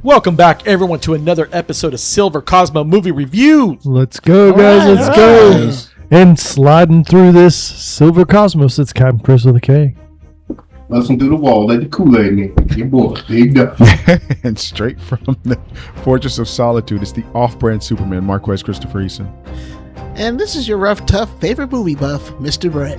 Welcome back, everyone, to another episode of Silver Cosmo Movie Review. Let's go, guys. Let's go. And sliding through this Silver Cosmos, it's Captain Chris with a K. Busting through the wall like the Kool-Aid nigga. Your boy, Big Duck. And straight from the Fortress of Solitude, it's the off-brand Superman, Marquez Christopher Eason. And this is your rough, tough favorite movie buff, Mr. Brett.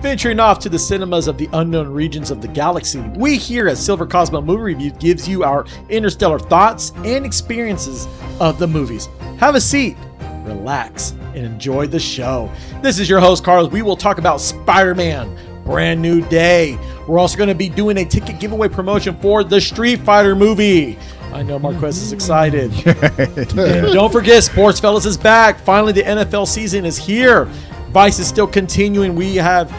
Venturing off to the cinemas of the unknown regions of the galaxy, we here at Silver Cosmo Movie Review gives you our interstellar thoughts and experiences of the movies. Have a seat, relax, and enjoy the show. This is your host, Carlos. We will talk about Spider-Man, Brand New Day. We're also going to be doing a ticket giveaway promotion for the Street Fighter movie. I know Marquez is excited. And don't forget, Sports Fellas is back. Finally, the NFL season is here. Vice is still continuing. We have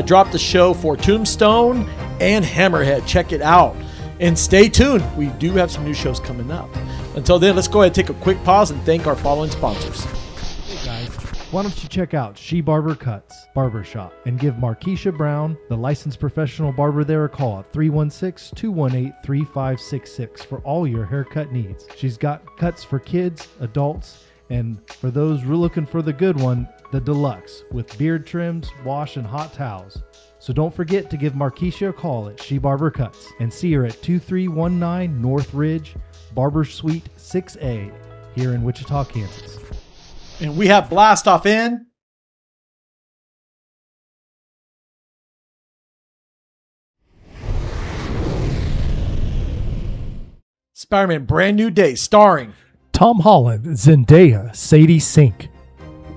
dropped the show for Tombstone and Hammerhead. Check it out. And stay tuned. We do have some new shows coming up. Until then, let's go ahead and take a quick pause and thank our following sponsors. Hey, guys. Why don't you check out She Barber Cuts Barbershop and give Markeisha Brown, the licensed professional barber there, a call at 316-218-3566 for all your haircut needs. She's got cuts for kids, adults, and for those looking for the good one, the deluxe with beard trims, wash, and hot towels. So don't forget to give Markeisha a call at She Barber Cuts and see her at 2319 North Ridge, Barber Suite 6A here in Wichita, Kansas. And we have Blast Off in. Spider-Man Brand New Day, starring Tom Holland, Zendaya, Sadie Sink,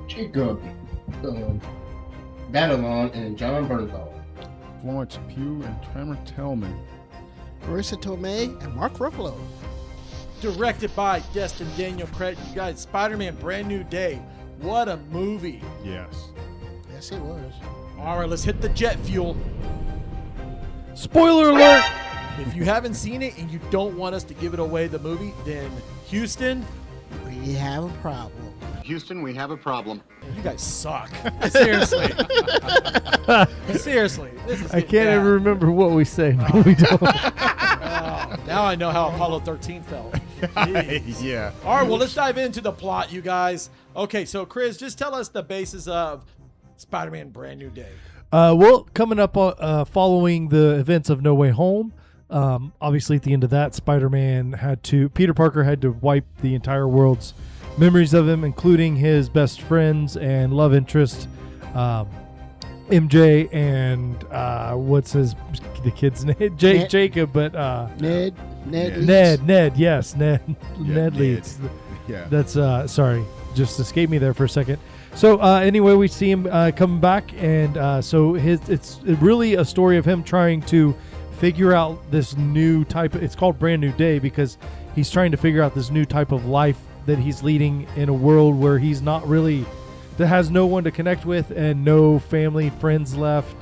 Jacob, Babylon, and John Bernthal. Florence Pugh and Trevor Tillman. Marissa Tomei and Mark Ruffalo. Directed by Destin Daniel Craig. You guys, Spider-Man Brand New Day. What a movie. Yes. Yes, it was. All right, let's hit the jet fuel. Spoiler alert! If you haven't seen it and you don't want us to give it away, the movie, then Houston, We have a problem. Houston, we have a problem. you guys suck. Seriously. Seriously. This is I can't ever remember what we say. No, we don't. Now I know how Apollo 13 felt. Jeez. Yeah. All right, well, let's dive into the plot, you guys. Okay, so Chris, just tell us the basis of Spider-Man Brand New Day. Well, coming up following the events of No Way Home, obviously at the end of that, Peter Parker had to wipe the entire world's memories of him, including his best friends and love interest, MJ and what's the kid's name? Jacob, but Ned yes, Ned Leeds. Yeah. That's sorry, just escaped me there for a second. So anyway, we see him coming back, and so it's really a story of him trying to figure out this new type. It's called Brand New Day because he's trying to figure out this new type of life that he's leading in a world where he's not really, that has no one to connect with and no family, friends left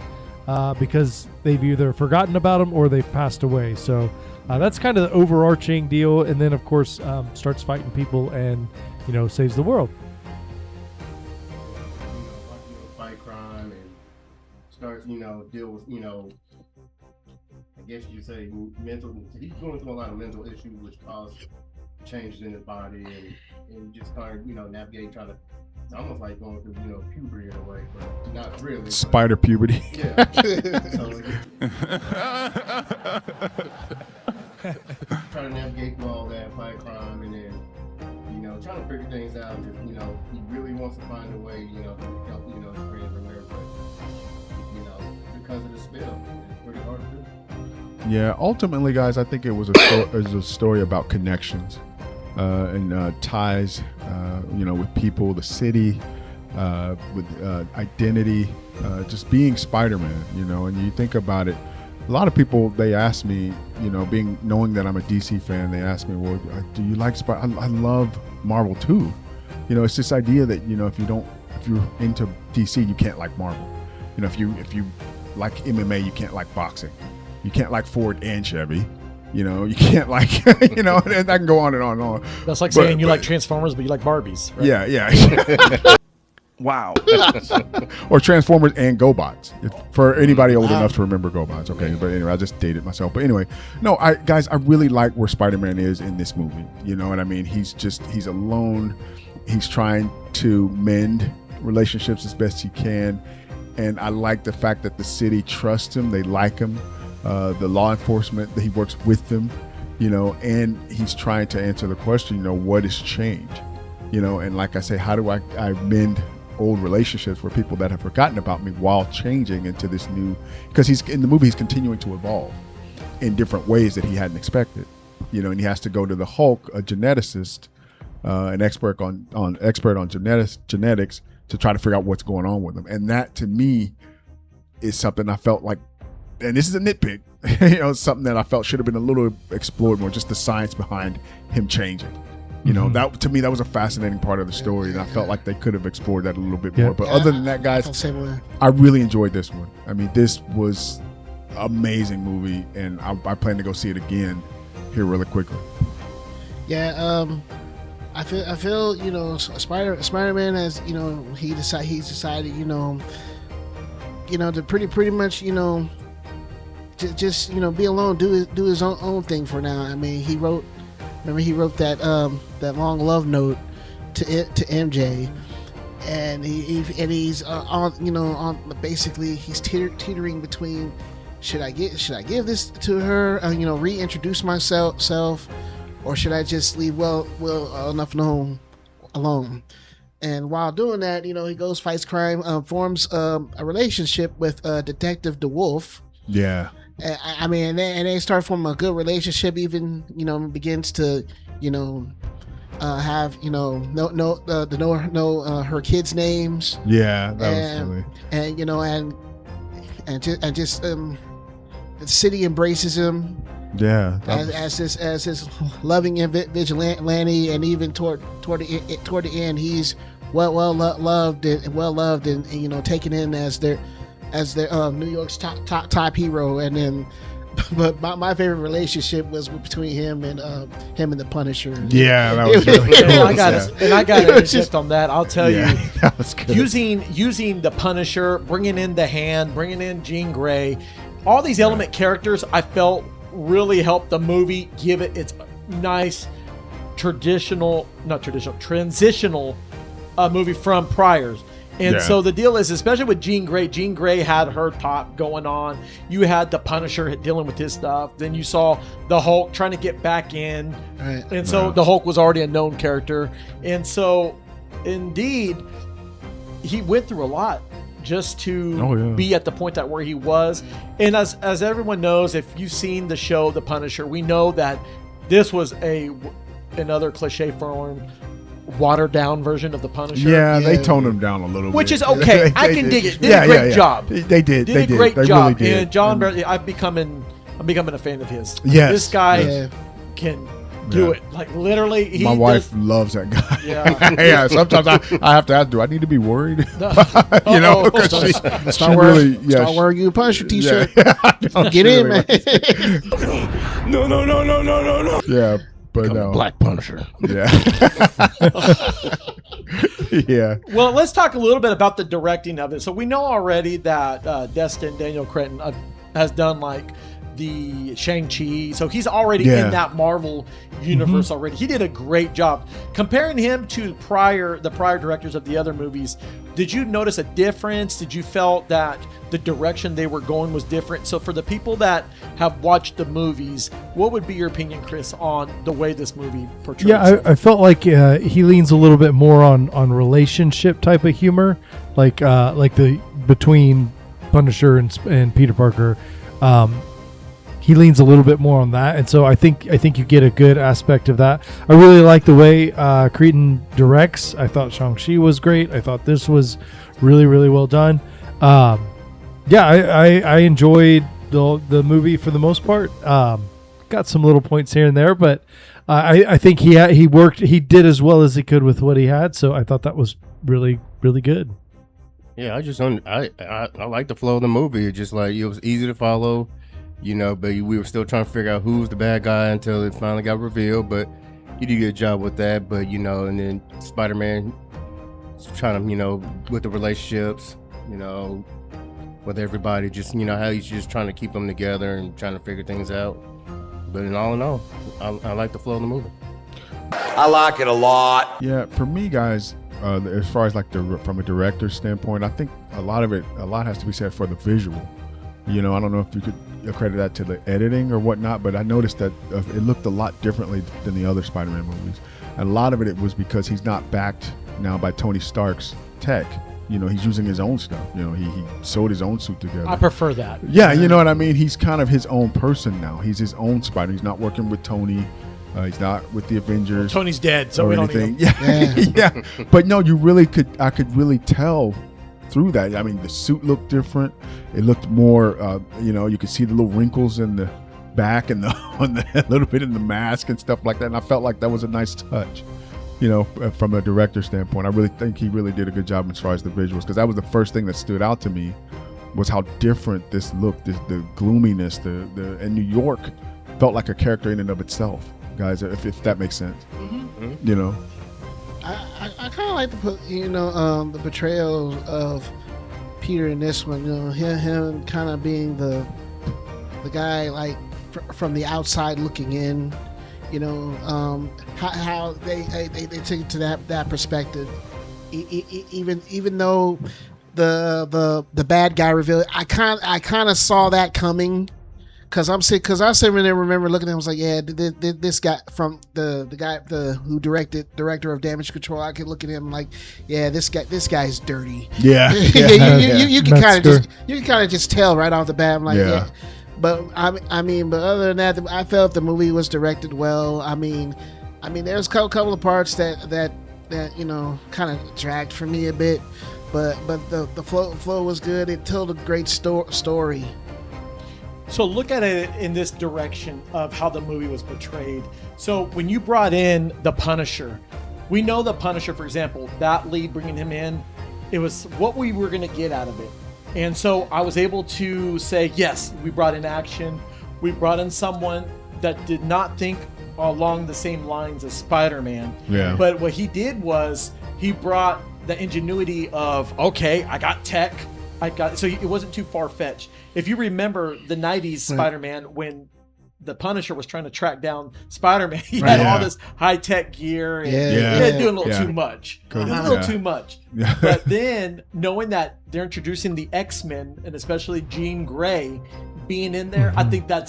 because they've either forgotten about him or they've passed away. So that's kind of the overarching deal. And then, of course, starts fighting people and, saves the world. Fight crime and starts, deal with, I guess you say mental. He's going through a lot of mental issues, which cause changes in his body, and just started, navigating, trying to. It's almost like going through, puberty in a way, but not really. Spider puberty. Yeah. Trying to navigate through all that fight crime, and then, trying to figure things out. He really wants to find a way, to help, his friends or whatever, but, because of the spell, it's pretty hard to do. Yeah, ultimately, guys, I think it was a story about connections and ties, with people, the city, with identity, just being Spider-Man, and you think about it. A lot of people, they ask me, knowing that I'm a DC fan, they ask me, well, do you like Spider? I love Marvel too. It's this idea that, if you're into DC, you can't like Marvel. If you like MMA, you can't like boxing. You can't like Ford and Chevy. You can't like, and I can go on and on and on. That's like saying you like Transformers, but you like Barbies. Right? Yeah. Wow. or Transformers and GoBots. For anybody old enough to remember GoBots, okay. But anyway, I just dated myself. But anyway, no, I really like where Spider-Man is in this movie. You know what I mean? He's alone. He's trying to mend relationships as best he can, and I like the fact that the city trusts him. They like him. The law enforcement, that he works with them. You know, and he's trying to answer the question. You know, what has changed? You know, and like I say, how do I mend old relationships for people that have forgotten about me while changing into this new, because he's in the movie, he's continuing to evolve in different ways that he hadn't expected, you know, and he has to go to the Hulk, a geneticist, an expert on genetics to try to figure out what's going on with him. And that to me is something I felt like, and this is a nitpick, you know, something that I felt should have been a little explored more, just the science behind him changing. You know, that to me, that was a fascinating part of the story, and I felt like they could have explored that a little bit more. But other than that, guys, I really enjoyed this one. I mean, this was an amazing movie, and I plan to go see it again here really quickly. Yeah, I feel you know, Spider-Man has, you know, he's decided you know to pretty much, you know, just you know, be alone, do his own thing for now. I mean, he wrote that long love note to MJ, and he's on, you know, on basically he's teetering between should I give this to her, you know, reintroduce myself, or should I just leave well enough known alone? And while doing that, you know, he goes, fights crime, forms a relationship with Detective DeWolf. Yeah. I mean, and they start from a good relationship. Even, you know, begins to, you know, have, you know, know her kids' names. Yeah, that was silly. And you know, and just the city embraces him. Yeah, as his loving vigilante, and even toward the end, he's well loved and you know, taken in as their New York's top hero. And then, but my favorite relationship was between him and the Punisher. Yeah, that was really cool. And I got to interject on that. I'll tell you, that was good. Using the Punisher, bringing in the Hand, bringing in Jean Grey, all these element characters, I felt really helped the movie give it its nice transitional movie from priors. And so the deal is, especially with Jean Grey had her top going on. You had the Punisher dealing with his stuff. Then you saw the Hulk trying to get back in. Right. And so the Hulk was already a known character. And so, indeed, he went through a lot just to be at the point that where he was. And as everyone knows, if you've seen the show The Punisher, we know that this was another cliche form, watered down version of the Punisher. Yeah, they toned him down a little bit. Which is okay. I can dig it. Did a great job. They did. Did a great they job. Really did. And John Bradley, I'm becoming a fan of his. Yes. This guy can do it. Like literally, my wife loves that guy. Yeah. Yeah. Sometimes I have to ask, do I need to be worried? You know, start wearing your Punisher t-shirt. Get in, man. No. Yeah. But no. Black Punisher. Yeah. Yeah. Well, let's talk a little bit about the directing of it. So we know already that Destin Daniel Cretton has done like the Shang-Chi. So he's already in that Marvel universe already. He did a great job. Comparing him to the prior directors of the other movies, did you notice a difference? Did you felt that the direction they were going was different? So for the people that have watched the movies, what would be your opinion, Chris, on the way this movie portrays? Yeah, I felt like he leans a little bit more on relationship type of humor, like the between Punisher and Peter Parker. He leans a little bit more on that, and so I think you get a good aspect of that. I really like the way Cretton directs. I thought Shang-Chi was great. I thought this was really, really well done. I enjoyed the movie for the most part. Got some little points here and there, but I think he did as well as he could with what he had. So I thought that was really, really good. Yeah, I like the flow of the movie. It's just like it was easy to follow. You know, but we were still trying to figure out who's the bad guy until it finally got revealed. But you did a good job with that. But, you know, and then Spider-Man trying to, with the relationships, with everybody, just, how he's just trying to keep them together and trying to figure things out. But in all, I like the flow of the movie. I like it a lot. Yeah, for me, guys, as far as like from a director's standpoint, I think a lot has to be said for the visual. I don't know if you could accredit that to the editing or whatnot, but I noticed that it looked a lot differently than the other Spider-Man movies. And a lot of it was because he's not backed now by Tony Stark's tech. He's using his own stuff. He sewed his own suit together. I prefer that. Yeah, you know what I mean? He's kind of his own person now. He's his own Spider. He's not working with Tony. He's not with the Avengers. Tony's dead, so we don't need him. Yeah. But no, I could really tell through that. I mean, the suit looked different. It looked more, you could see the little wrinkles in the back and a little bit in the mask and stuff like that. And I felt like that was a nice touch. From a director standpoint, I really think he really did a good job as far as the visuals, because that was the first thing that stood out to me was how different this looked, the gloominess, and New York felt like a character in and of itself, guys, if that makes sense. Mm-hmm. I kind of like to put, the portrayal of Peter in this one, him kind of being the guy like from the outside looking in. How they take it to that perspective, even though the bad guy revealed, I kind of saw that coming, because I sitting there, remember looking at him, I was like, yeah, this guy from the guy director of Damage Control, I could look at him like, yeah, this guy's dirty. Yeah, you can kind of just tell right off the bat. I'm like, yeah. But but other than that, I felt the movie was directed well. I mean, there's a couple of parts that kind of dragged for me a bit, but the flow was good. It told a great story. So look at it in this direction of how the movie was portrayed. So when you brought in the Punisher, we know the Punisher, for example, that lead, bringing him in, it was what we were going to get out of it. And so I was able to say, yes, we brought in action. We brought in someone that did not think along the same lines as Spider-Man. Yeah. But what he did was he brought the ingenuity of, okay, I got tech. So it wasn't too far-fetched. If you remember the 90s Spider-Man, when the Punisher was trying to track down Spider-Man, he had all this high-tech gear, and he was doing a little too much. It was a little too much. Yeah. But then, knowing that they're introducing the X-Men, and especially Jean Grey being in there, I think it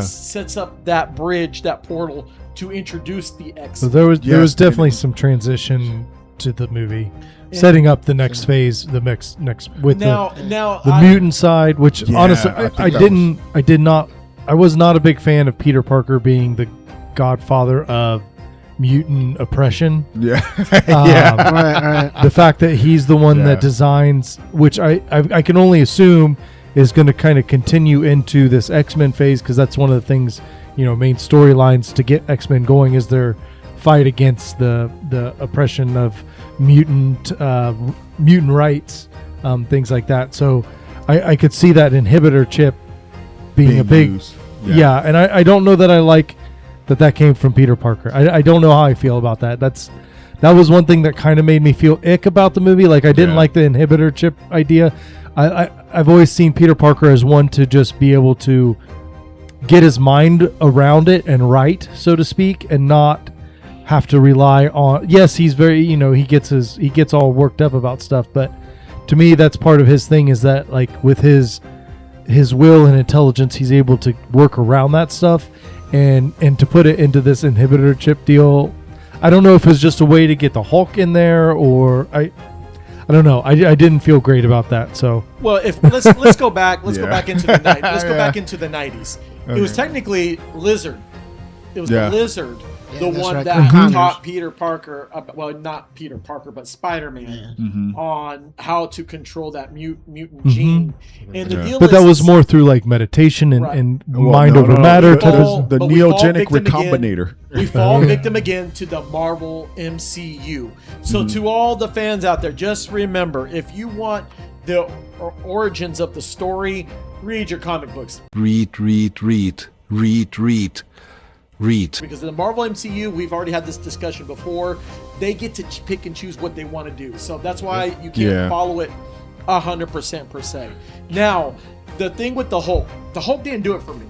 sets up that bridge, that portal, to introduce the X-Men. So there was definitely some transition to the movie, setting up the next phase, the next with the mutant side, which honestly I was not a big fan of Peter Parker being the godfather of mutant oppression. Yeah. Right. The fact that he's the one that designs, which I can only assume is going to kind of continue into this X-Men phase, because that's one of the things, main storylines to get X-Men going is their fight against the oppression of mutant rights, things like that. So I could see that inhibitor chip being a big used. and I don't know that I like that came from Peter Parker. I don't know how I feel about that. That was one thing that kind of made me feel ick about the movie. Like, I didn't like the inhibitor chip idea. I've always seen Peter Parker as one to just be able to get his mind around it and write, so to speak, and not have to rely on. Yes, he's very, he gets all worked up about stuff, but to me, that's part of his thing, is that, like, with his will and intelligence, he's able to work around that stuff, and to put it into this inhibitor chip deal. I don't know if it's just a way to get the Hulk in there, or I don't know. I didn't feel great about that. So let's go back. Let's go back into the 90s. Let's go back into the 90s. Okay. It was technically Lizard. It was the Lizard, the one that taught Peter Parker, not Peter Parker, but Spider-Man, on how to control that mutant gene. And the deal that was more through like meditation and mind over matter. The neogenic recombinator. We fall victim again to the Marvel MCU. So to all the fans out there, just remember, if you want the origins of the story, read your comic books. Read. Read. Because in the Marvel MCU, we've already had this discussion before. They get to pick and choose what they want to do. So that's why you can't follow it 100% per se. Now, the thing with the Hulk didn't do it for me.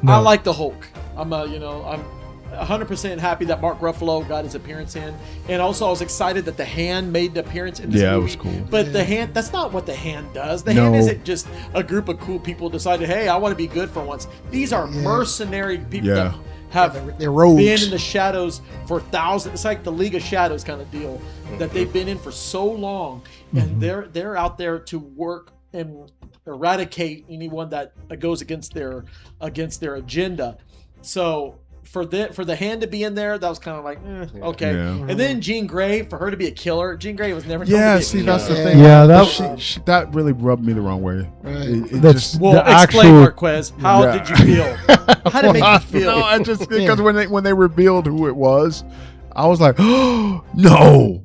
No. I like the Hulk. I'm 100% happy that Mark Ruffalo got his appearance in, and also I was excited that the Hand made the appearance in this movie. it was cool. But the Hand, that's not what the Hand does. The Hand isn't just a group of cool people decided, hey, I want to be good for once. These are mercenary people that have they're rogues. been in the shadows for thousands. It's like the League of Shadows kind of deal that they've been in for so long, and they're out there to work and eradicate anyone that goes against their agenda. So for the Hand to be in there, that was kind of like okay. Yeah. And then Jean Grey, for her to be a killer, Jean Grey was never. That's the thing. Yeah, that really rubbed me the wrong way. Right. Explain, Marquez. How did you feel? How did it make you feel? No, I just because when they revealed who it was, I was like, oh no.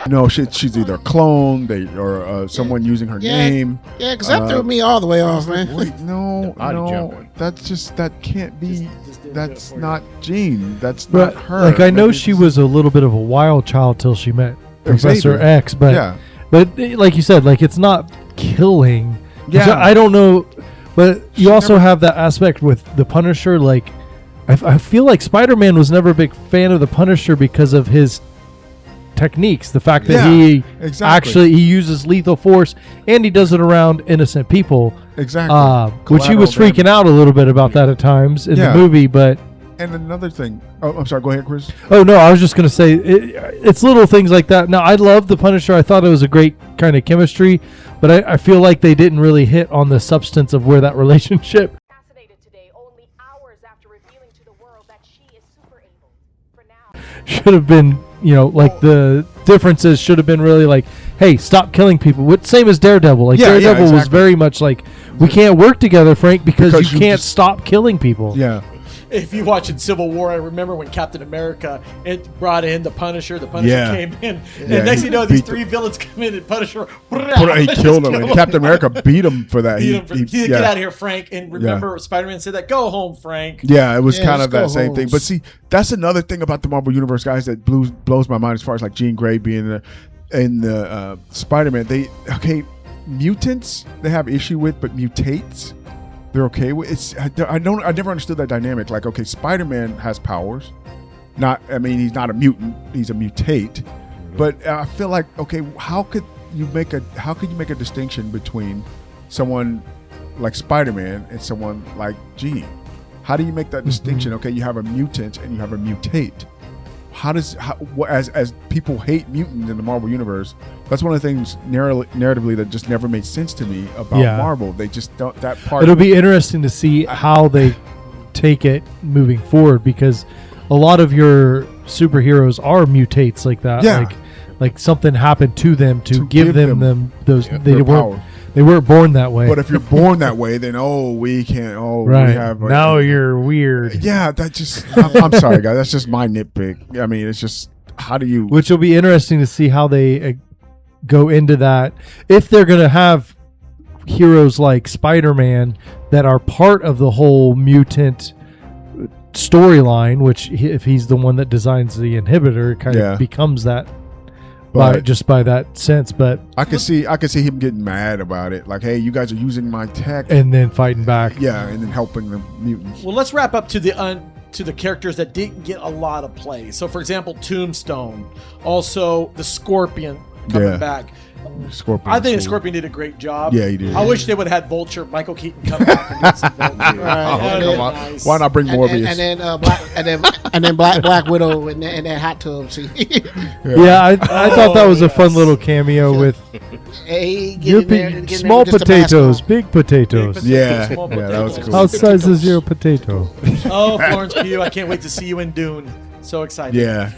No, she's either a clone, or someone using her name. Yeah, because that threw me all the way off, man. Wait, no, that can't be. That's not Jean. That's not her. Like I know she was a little bit of a wild child till she met Professor X, but like you said, like it's not killing. Yeah, I don't know, but you also have that aspect with the Punisher. Like I feel like Spider-Man was never a big fan of the Punisher because of his techniques, the fact that he uses lethal force and he does it around innocent people, which he was freaking out a little bit about that at times in the movie. But and another thing, I'm sorry, go ahead, Chris. Oh no, I was just gonna say it's little things like that. Now I love the Punisher. I thought it was a great kind of chemistry, but I feel like they didn't really hit on the substance of where that relationship should have been. The differences should have been really like, hey, stop killing people. Same as Daredevil. Like Daredevil was very much like, we can't work together, Frank, because you can't stop killing people. Yeah. If you watch in Civil War, I remember when Captain America brought in the Punisher. The Punisher came in, and next thing you know, these three villains come in, and Punisher he killed him. And Captain America beat him for that. He get out of here, Frank. And remember, Spider-Man said that, "Go home, Frank." Yeah, it was kind of that same thing. But see, that's another thing about the Marvel Universe, guys, that blows my mind as far as like Jean Grey being in the Spider-Man. Mutants they have issue with, but mutates they're okay with. I never understood that dynamic. Like, okay, Spider-Man has powers. He's not a mutant. He's a mutate. But I feel like, okay, how could you make a distinction between someone like Spider-Man and someone like Jean? How do you make that distinction? Okay, you have a mutant and you have a mutate. As people hate mutants in the Marvel Universe, that's one of the things narratively that just never made sense to me about Marvel. They just don't, that part. It'll be interesting to see how they take it moving forward, because a lot of your superheroes are mutates like that. Yeah. Like something happened to them to give them those. They weren't born that way. But if you're born that way, then we can't. We have. Now you're weird. Yeah, that just. I'm sorry, guys. That's just my nitpick. I mean, it's just how do you? Which will be interesting to see how they go into that. If they're gonna have heroes like Spider-Man that are part of the whole mutant storyline, which if he's the one that designs the inhibitor, it kind of becomes that. By that sense, but I could see him getting mad about it, like, hey, you guys are using my tech, and then fighting back. Yeah, and then helping the mutants. Well, let's wrap up to the characters that didn't get a lot of play. So, for example, Tombstone, also the Scorpion coming back. Scorpion. I think the Scorpion did a great job. Yeah, he did. I wish they would have had Vulture, Michael Keaton come back and do some Vulture. Nice. Why not bring Morbius? And then Black Widow in that hot tub scene. I thought that was a fun little cameo with small potatoes, big potatoes. Yeah, that was cool. How size is your potato? Oh, Florence Pugh, I can't wait to see you in Dune. So excited. Yeah.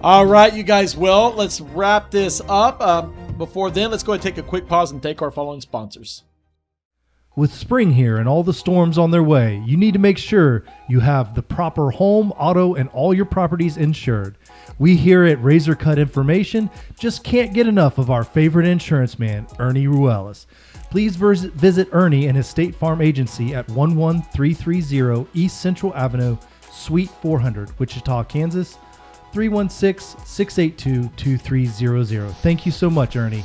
All right, you guys. Well, let's wrap this up. Before then, let's go ahead and take a quick pause and thank our following sponsors. With spring here and all the storms on their way, you need to make sure you have the proper home, auto, and all your properties insured. We here at Razor Cut Information just can't get enough of our favorite insurance man, Ernie Ruelas. Please visit Ernie and his State Farm agency at 11330 East Central Avenue, Suite 400, Wichita, Kansas, 316-682-2300. Thank you so much, Ernie.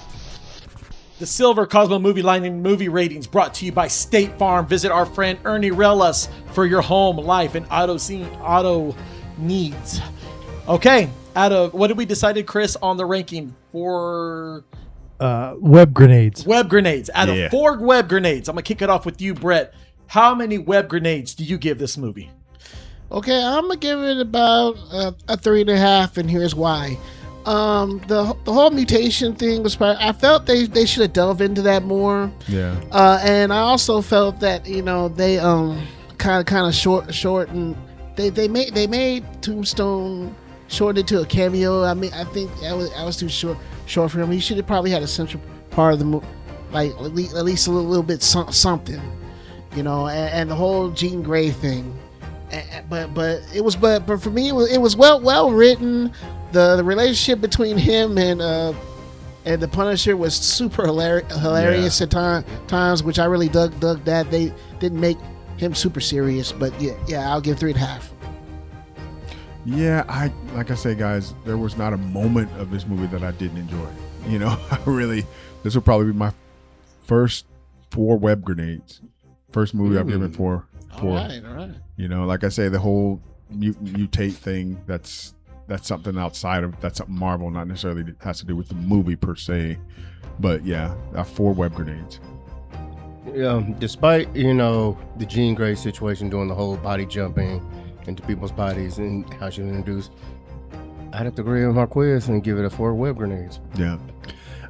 The Silver Cosmo Movie Line and movie ratings brought to you by State Farm. Visit our friend Ernie Relas for your home, life, and auto needs. Okay, what did we decided, Chris, on the ranking for web grenades? Web grenades. Out of 4 web grenades, I'm gonna kick it off with you, Brett. How many web grenades do you give this movie? Okay, I'm gonna give it about a 3.5, and here's why. The whole mutation thing was I felt they should have delved into that more. Yeah. And I also felt that they kind of shortened. They made Tombstone shortened it to a cameo. I mean, I think I was too short for him. He should have probably had a central part of the movie, like at least a little bit something, And the whole Jean Grey thing. But for me it was well written. The relationship between him and the Punisher was super hilarious at times, which I really dug that. They didn't make him super serious, but yeah, I'll give 3.5. Yeah, like I say, guys, there was not a moment of this movie that I didn't enjoy. This will probably be my first 4 web grenades. First movie I've given 4. All right. Like I say, the whole mutate thing, that's something outside of, that's something Marvel, not necessarily has to do with the movie per se. But yeah, 4 web grenades. Despite, the Jean Grey situation, doing the whole body jumping into people's bodies and how she was introduced, I'd have to agree with Marquez and give it a 4 web grenades. Yeah.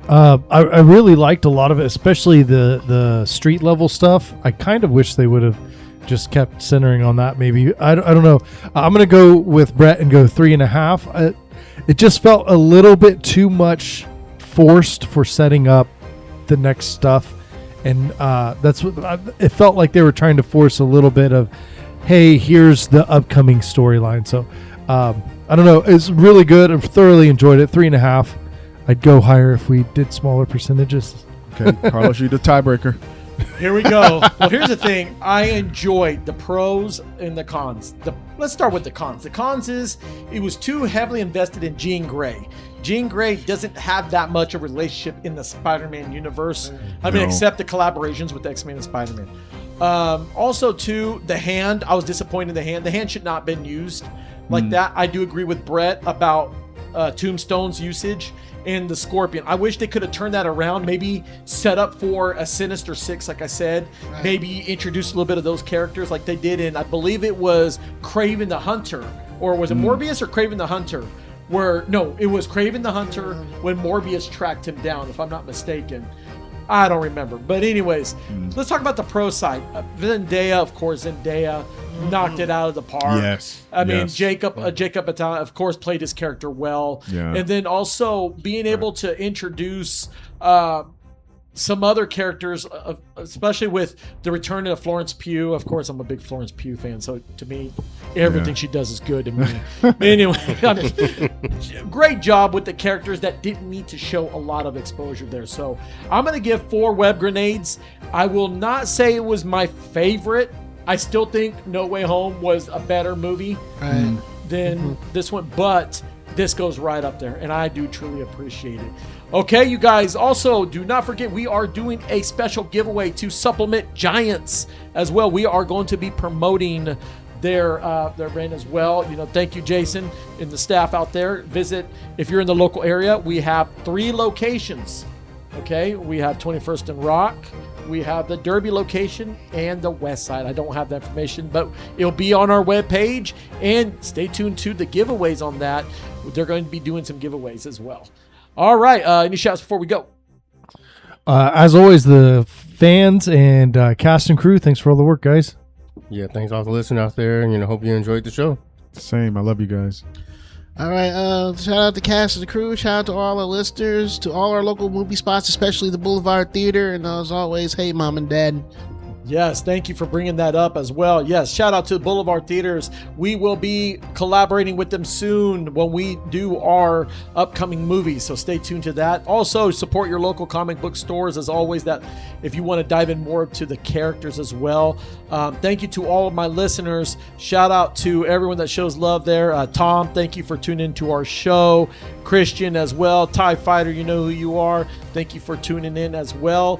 I really liked a lot of it, especially the street level stuff. I kind of wish they would have just kept centering on that. Maybe I don't know. I'm gonna go with Brett and go 3.5. It just felt a little bit too much forced for setting up the next stuff, and that's what it felt like. They were trying to force a little bit of, hey, here's the upcoming storyline. So I don't know. It's really good. I've thoroughly enjoyed it. 3.5. I'd go higher if we did smaller percentages. Okay, Carlos, you're the tiebreaker. Here we go. Well, here's the thing. I enjoyed the pros and the cons. Let's start with the cons. The cons is it was too heavily invested in Jean Grey. Jean Grey doesn't have that much of a relationship in the Spider-Man universe. I mean, except the collaborations with X-Men and Spider-Man. Also, too, the hand. I was disappointed in the hand. The hand should not have been used like that. I do agree with Brett about Tombstone's usage. And the Scorpion. I wish they could have turned that around. Maybe set up for a Sinister Six, like I said. Right. Maybe introduce a little bit of those characters like they did in, I believe it was Kraven the Hunter. Or was it Morbius or Kraven the Hunter? It was Kraven the Hunter when Morbius tracked him down, if I'm not mistaken. I don't remember. But anyways, let's talk about the pro side. Zendaya, of course, knocked it out of the park. Yes. I mean, Jacob Batalon, of course, played his character well. Yeah. And then also being able to introduce some other characters, especially with the return of Florence Pugh. Of course, I'm a big Florence Pugh fan, so to me, everything she does is good to me. But anyway, great job with the characters that didn't need to show a lot of exposure there. So I'm going to give 4 web grenades. I will not say it was my favorite. I still think No Way Home was a better movie than this one, but this goes right up there, and I do truly appreciate it. Okay, you guys, also do not forget we are doing a special giveaway to supplement Giants as well. We are going to be promoting their brand as well. Thank you, Jason, and the staff out there. Visit if you're in the local area. We have 3 locations. Okay, we have 21st and Rock. We have the Derby location and the West Side. I don't have that information, but it'll be on our webpage. And stay tuned to the giveaways on that. They're going to be doing some giveaways as well. All right. Any shouts before we go? As always, the fans and cast and crew, thanks for all the work, guys. Yeah, thanks all the listeners out there, and hope you enjoyed the show. Same. I love you guys. All right, shout out to cast and the crew, shout out to all our listeners, to all our local movie spots, especially the Boulevard Theater, and as always, hey, Mom and Dad. Yes, thank you for bringing that up as well. Yes, shout out to Boulevard Theaters. We will be collaborating with them soon when we do our upcoming movies, so stay tuned to that. Also, support your local comic book stores as always, that if you want to dive in more to the characters as well. Thank you to all of my listeners. Shout out to everyone that shows love there. Tom, thank you for tuning into our show. Christian as well. TIE Fighter, you know who you are. Thank you for tuning in as well.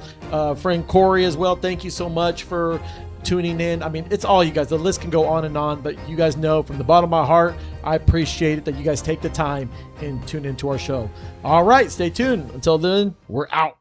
Friend Corey as well, thank you so much for tuning in. I mean, it's all you guys. The list can go on and on, but you guys know from the bottom of my heart, I appreciate it that you guys take the time and tune into our show. All right, stay tuned. Until then, we're out.